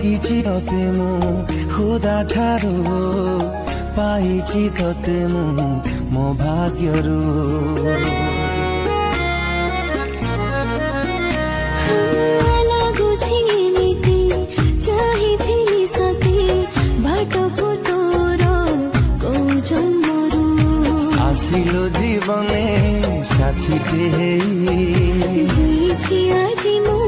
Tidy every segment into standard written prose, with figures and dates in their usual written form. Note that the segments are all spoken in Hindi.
मागिची तते मु खुदा ठारू पाइची तते मु मो भाग्यरू आसिलो जीवने साथी टे आज मु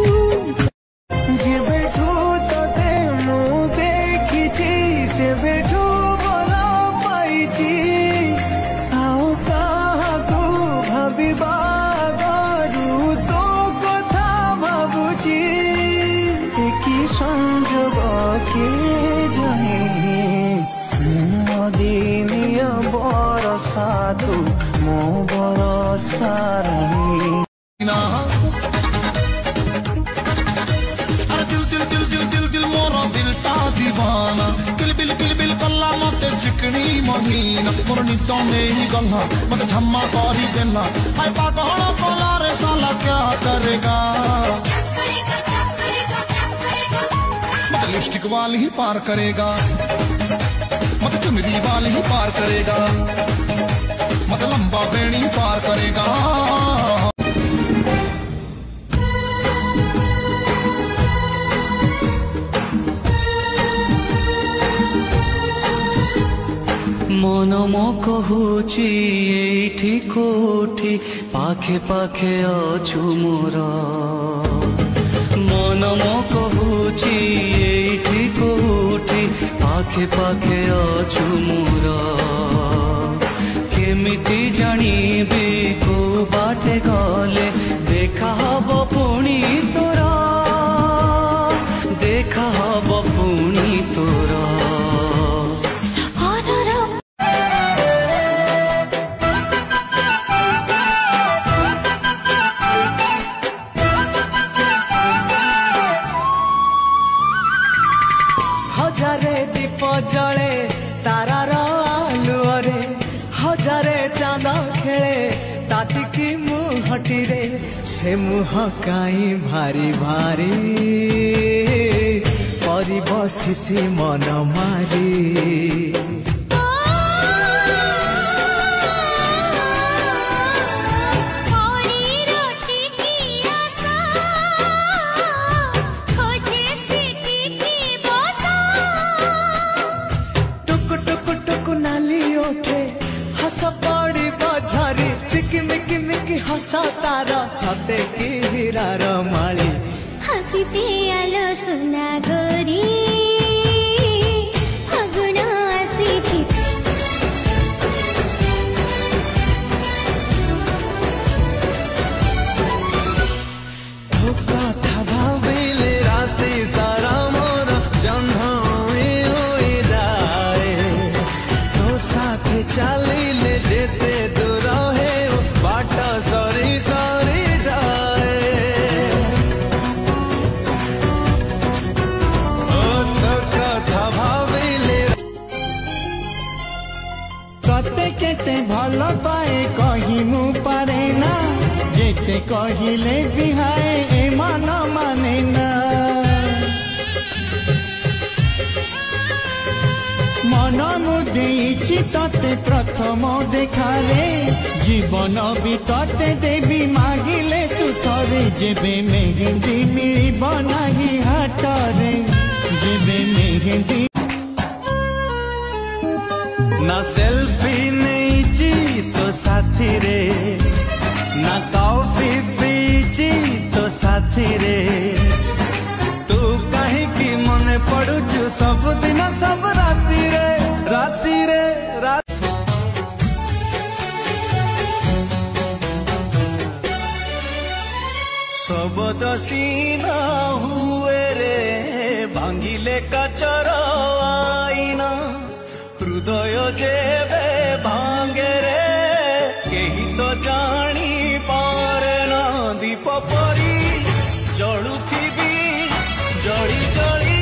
जे बेठू तते मु देखिची से बेठू बोला पाइची आओ काहाकू भाबिबा गरु तो कथा भाबुची एकी संजोग के जाने मदिनिया बरसा तू मो बरसा रानी दीवाना किल बिल कल्ला मत चिकनी महीना मोर नितो नहीं गल्ला मत झम्मा करी देना हाय पागल कोला रे साला क्या करेगा मत लिपस्टिक वाली ही पार करेगा मत चुनरी वाली ही पार करेगा मत लंबा बेड़ी पार करेगा मन मो कहूची एठी कोठी पाखे पाखे अछु मोर मन मो कहूची एठी कोठी पाखे पाखे अछु मोर केमिति जानिबी को बाटे गले देखा हब पुणी तोरा देखा हब पुणी तोरा हजारे दीप जले तारार आलुअरे हजारे चांद खेले ताटिकी मुहटी रे से मुह काई भारी भारी परी बसिची मन मारी पड़ी बझारी चिकिमिकी मिकी हसा तारा सते की हीरार माली हसीते आलो सुना गोरी अगुण आसी कथा भाविले राति सारा मोर जन्म हो जाए तो साथे चली जेते दूर है बाट सरी सरी जाए कथा भाविले कते केते भल पाए कही मु पारे ना जेते कहिले बिहाए ए मन माने ना मन मुदेची तते प्रथम देखारे जीवन भी तते देवी मागिले तू थरे जेबे मेहंदी मिलिब नाही हाटरे जेबे मेहंदी ना सेल्फी नेची तो साथी रे ना कॉफी पीची तो साथी रे तू कहीं की मने पड़ुचु सब दिन सब राती रे राती रे सब दसीना हुए रे भांगिले काचर आईना हृदय जेबे भांगे रे केही तो जानी पारे ना दीप परी जलुथिबी जड़ी जड़ी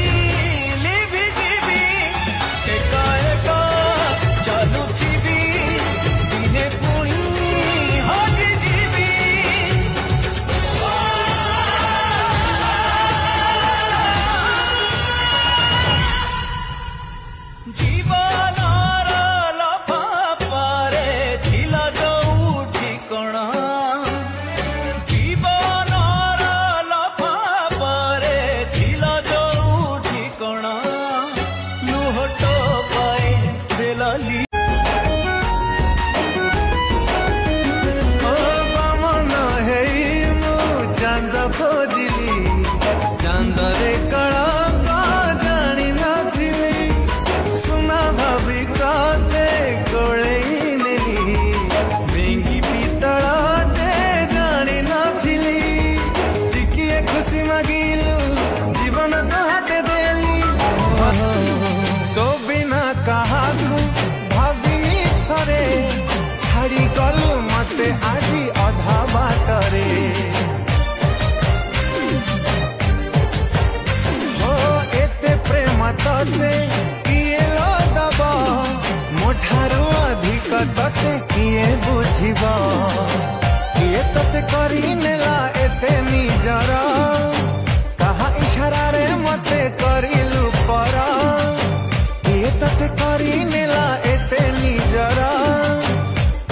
लिभि जीवी एका एका चलुथिबी दिने पुणी हजि जीवी तोते किए लो दब मोठारू अधिक तोते किए बुझिब किए तोते करी नेला एते निजर कहा इशारा रे मते करिलु पर किए तोते करी नेला एते निजर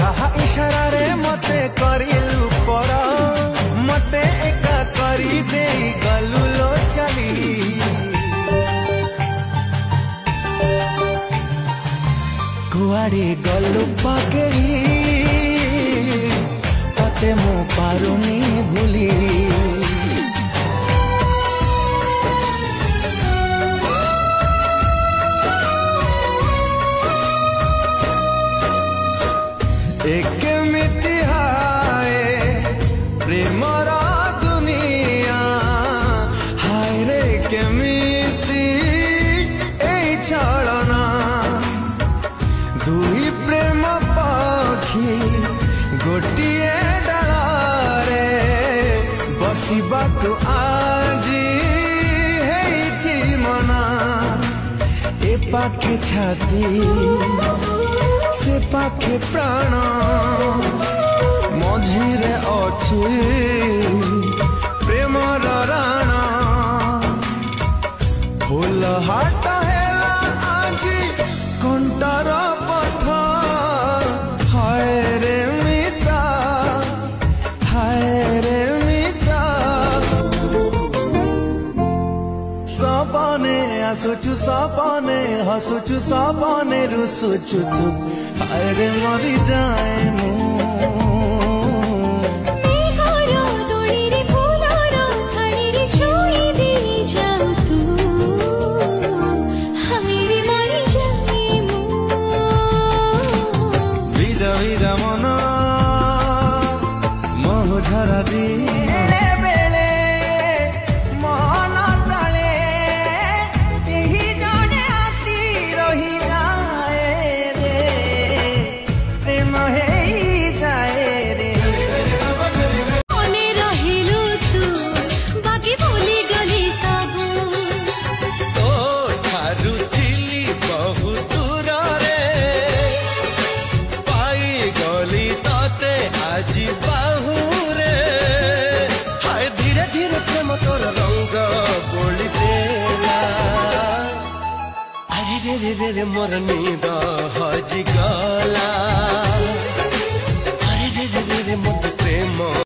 कहा इशारा रे मते करिलु पर मते एका करी देई गलु लो चली कुआड़ी गलु पगेरी तते मु पारुनी भूली एक मिटी हाय प्रेमर दुनिया हाय रे केमिटी एई चलना दुई प्रेम पक्षी गोटिए डाले बसवाक आजी हेइछि मना ए पाखे छाती से पाखे प्राण मझिरे अछि प्रेमर राण फूल हाट हेला आजी कंटर पथ हाय रे मिता सपने आसुचु सपने हसुचु सपने रुसुचु तू हाय रे मरी जाए मु झरा दी बेले मन तले यही जने आसी रही जाए रे प्रेम हेई जाए रे मने रहिलु तू बाकी भूली गली सब तो ठारू थिली बहु दूर रे पाई गली तते आजी बाहु प्रेम तोर रंग बोली देला अरे रे रे रे रे मोर नींद हजी गला अरे रे रे रे रे मोर प्रेम